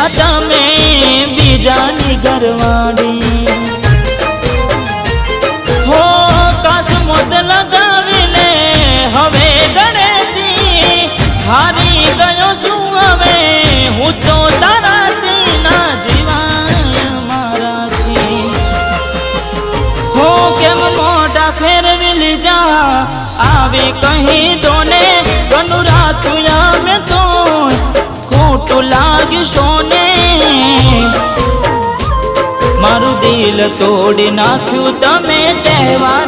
बन्या तमे बीजानी घरवाड़ी हो कासमोद लगावी ले हवे गणेती हारी गयो शू हवे हूँ तो ताराती ना जीवाय माराथी हो केम मोटा फेरवी लीधा आवे कहीं दोने कनुरातुया में तो खोटू लागी सोने मारू दिल तोड़ी नाख्यू तमे तहेवार